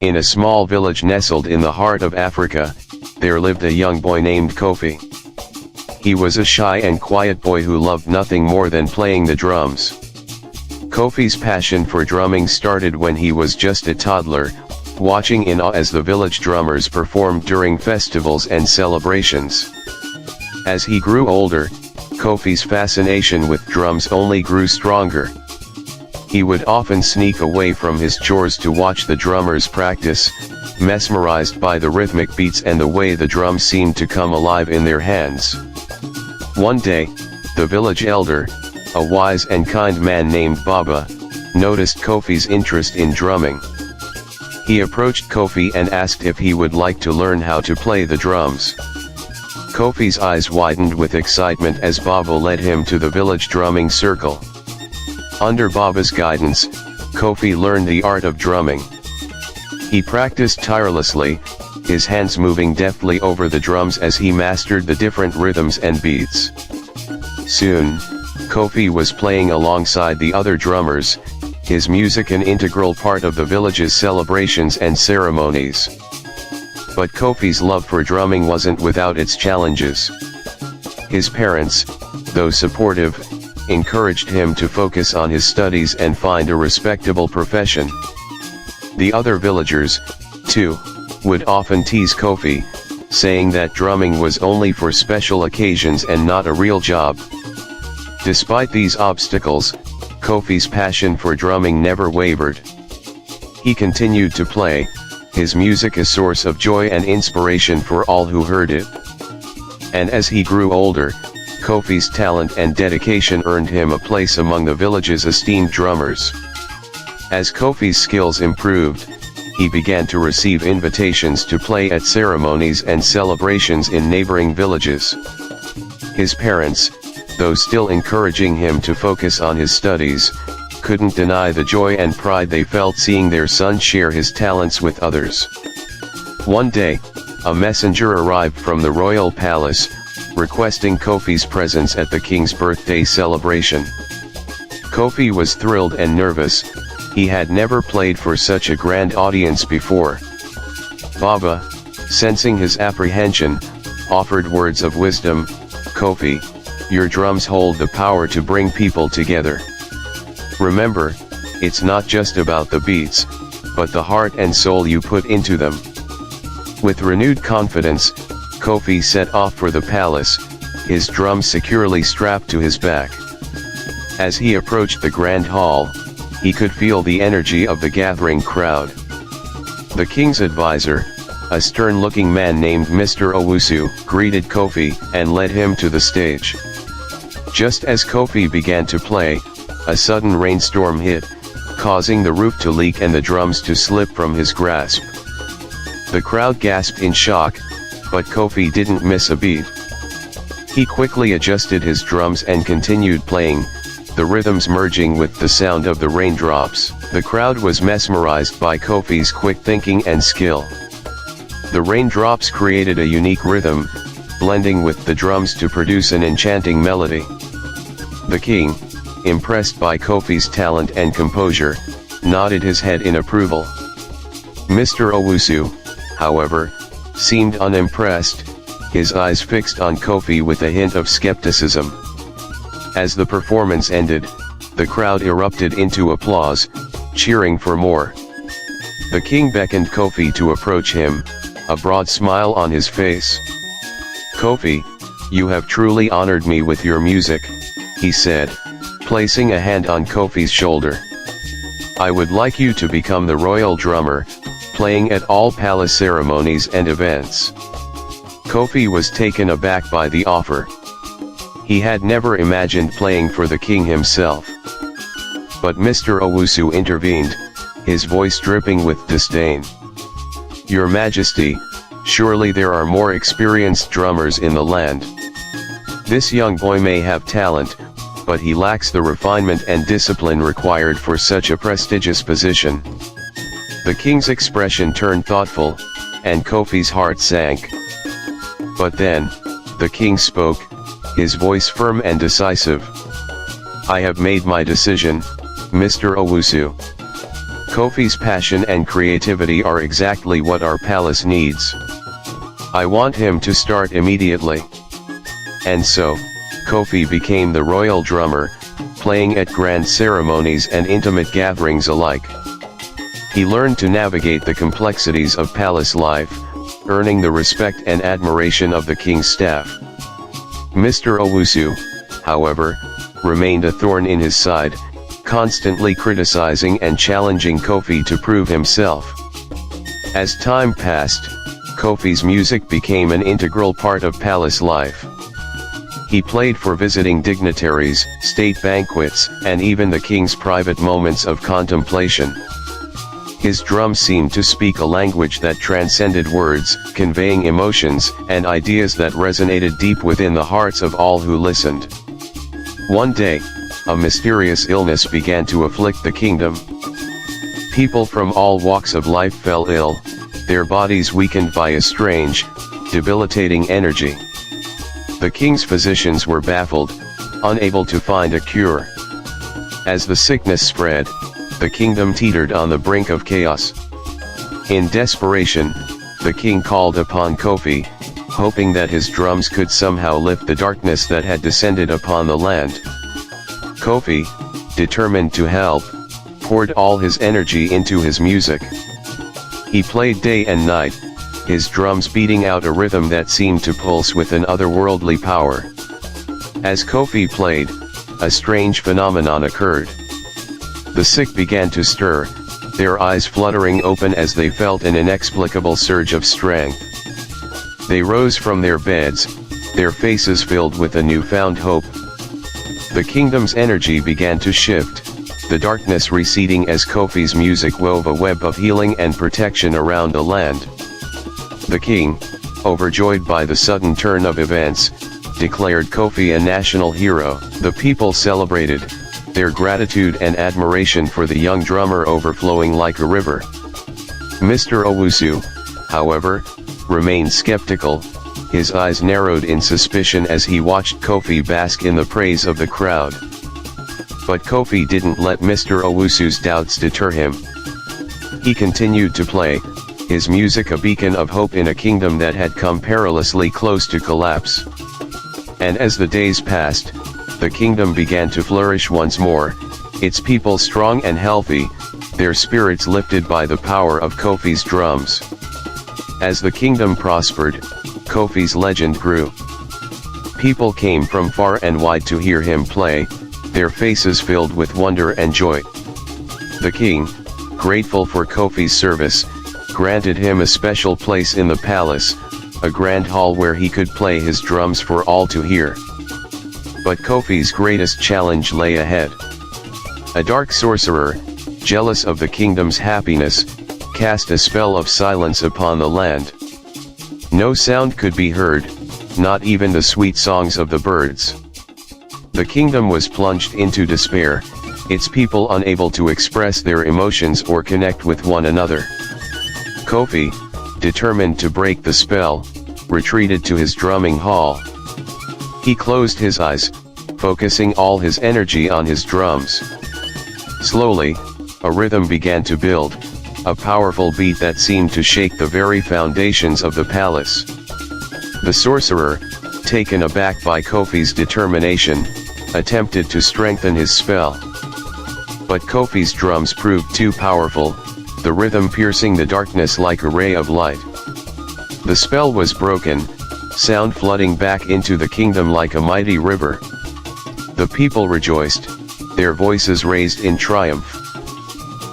In a small village nestled in the heart of Africa, there lived a young boy named Kofi. He was a shy and quiet boy who loved nothing more than playing the drums. Kofi's passion for drumming started when he was just a toddler, watching in awe as the village drummers performed during festivals and celebrations. As he grew older, Kofi's fascination with drums only grew stronger. He would often sneak away from his chores to watch the drummers practice, mesmerized by the rhythmic beats and the way the drums seemed to come alive in their hands. One day, the village elder, a wise and kind man named Baba, noticed Kofi's interest in drumming. He approached Kofi and asked if he would like to learn how to play the drums. Kofi's eyes widened with excitement as Baba led him to the village drumming circle. Under Baba's guidance, Kofi learned the art of drumming. He practiced tirelessly, his hands moving deftly over the drums as he mastered the different rhythms and beats. Soon, Kofi was playing alongside the other drummers, his music an integral part of the village's celebrations and ceremonies. But Kofi's love for drumming wasn't without its challenges. His parents, though supportive, encouraged him to focus on his studies and find a respectable profession. The other villagers, too, would often tease Kofi, saying that drumming was only for special occasions and not a real job. Despite these obstacles, Kofi's passion for drumming never wavered. He continued to play, his music a source of joy and inspiration for all who heard it. And as he grew older, Kofi's talent and dedication earned him a place among the village's esteemed drummers. As Kofi's skills improved, he began to receive invitations to play at ceremonies and celebrations in neighboring villages. His parents, though still encouraging him to focus on his studies, couldn't deny the joy and pride they felt seeing their son share his talents with others. One day, a messenger arrived from the royal palace, requesting Kofi's presence at the king's birthday celebration. Kofi was thrilled and nervous, he had never played for such a grand audience before. Baba, sensing his apprehension, offered words of wisdom. "Kofi, your drums hold the power to bring people together. Remember, it's not just about the beats, but the heart and soul you put into them." With renewed confidence, Kofi set off for the palace, his drums securely strapped to his back. As he approached the grand hall, he could feel the energy of the gathering crowd. The king's advisor, a stern-looking man named Mr. Owusu, greeted Kofi and led him to the stage. Just as Kofi began to play, a sudden rainstorm hit, causing the roof to leak and the drums to slip from his grasp. The crowd gasped in shock, but Kofi didn't miss a beat. He quickly adjusted his drums and continued playing, the rhythms merging with the sound of the raindrops. The crowd was mesmerized by Kofi's quick thinking and skill. The raindrops created a unique rhythm, blending with the drums to produce an enchanting melody. The king, impressed by Kofi's talent and composure, nodded his head in approval. Mr. Owusu, however, seemed unimpressed, his eyes fixed on Kofi with a hint of skepticism. As the performance ended, the crowd erupted into applause, cheering for more. The king beckoned Kofi to approach him, a broad smile on his face. "Kofi, you have truly honored me with your music," he said, placing a hand on Kofi's shoulder. "I would like you to become the royal drummer, playing at all palace ceremonies and events." Kofi was taken aback by the offer. He had never imagined playing for the king himself. But Mr. Owusu intervened, his voice dripping with disdain. "Your Majesty, surely there are more experienced drummers in the land. This young boy may have talent, but he lacks the refinement and discipline required for such a prestigious position." The king's expression turned thoughtful, and Kofi's heart sank. But then, the king spoke, his voice firm and decisive. "I have made my decision, Mr. Owusu. Kofi's passion and creativity are exactly what our palace needs. I want him to start immediately. And so, Kofi became the royal drummer, playing at grand ceremonies and intimate gatherings alike. He learned to navigate the complexities of palace life, earning the respect and admiration of the king's staff. Mr. Owusu, however, remained a thorn in his side, constantly criticizing and challenging Kofi to prove himself. As time passed, Kofi's music became an integral part of palace life. He played for visiting dignitaries, state banquets, and even the king's private moments of contemplation. His drums seemed to speak a language that transcended words, conveying emotions and ideas that resonated deep within the hearts of all who listened. One day, a mysterious illness began to afflict the kingdom. People from all walks of life fell ill, their bodies weakened by a strange, debilitating energy. The king's physicians were baffled, unable to find a cure. As the sickness spread, the kingdom teetered on the brink of chaos. In desperation, the king called upon Kofi, hoping that his drums could somehow lift the darkness that had descended upon the land. Kofi, determined to help, poured all his energy into his music. He played day and night, his drums beating out a rhythm that seemed to pulse with an otherworldly power. As Kofi played, a strange phenomenon occurred. The sick began to stir, their eyes fluttering open as they felt an inexplicable surge of strength. They rose from their beds, their faces filled with a newfound hope. The kingdom's energy began to shift, the darkness receding as Kofi's music wove a web of healing and protection around the land. The king, overjoyed by the sudden turn of events, declared Kofi a national hero. The people celebrated, their gratitude and admiration for the young drummer overflowing like a river. Mr. Owusu, however, remained skeptical, his eyes narrowed in suspicion as he watched Kofi bask in the praise of the crowd. But Kofi didn't let Mr. Owusu's doubts deter him. He continued to play, his music a beacon of hope in a kingdom that had come perilously close to collapse. And as the days passed, the kingdom began to flourish once more, its people strong and healthy, their spirits lifted by the power of Kofi's drums. As the kingdom prospered, Kofi's legend grew. People came from far and wide to hear him play, their faces filled with wonder and joy. The king, grateful for Kofi's service, granted him a special place in the palace, a grand hall where he could play his drums for all to hear. But Kofi's greatest challenge lay ahead. A dark sorcerer, jealous of the kingdom's happiness, cast a spell of silence upon the land. No sound could be heard, not even the sweet songs of the birds. The kingdom was plunged into despair, its people unable to express their emotions or connect with one another. Kofi, determined to break the spell, retreated to his drumming hall. He closed his eyes, focusing all his energy on his drums. Slowly, a rhythm began to build, a powerful beat that seemed to shake the very foundations of the palace. The sorcerer, taken aback by Kofi's determination, attempted to strengthen his spell. But Kofi's drums proved too powerful, the rhythm piercing the darkness like a ray of light. The spell was broken, sound flooding back into the kingdom like a mighty river. The people rejoiced, their voices raised in triumph.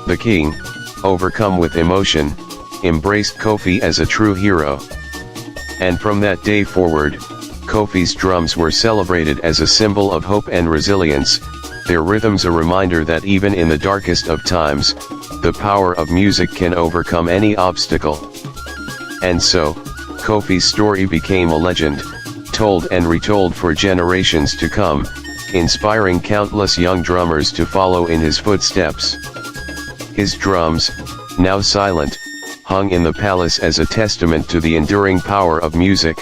The king, overcome with emotion, embraced Kofi as a true hero. And from that day forward, Kofi's drums were celebrated as a symbol of hope and resilience, their rhythms a reminder that even in the darkest of times, the power of music can overcome any obstacle. And so, Kofi's story became a legend, told and retold for generations to come, inspiring countless young drummers to follow in his footsteps. His drums, now silent, hung in the palace as a testament to the enduring power of music,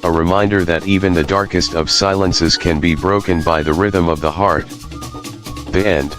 a reminder that even the darkest of silences can be broken by the rhythm of the heart. The end.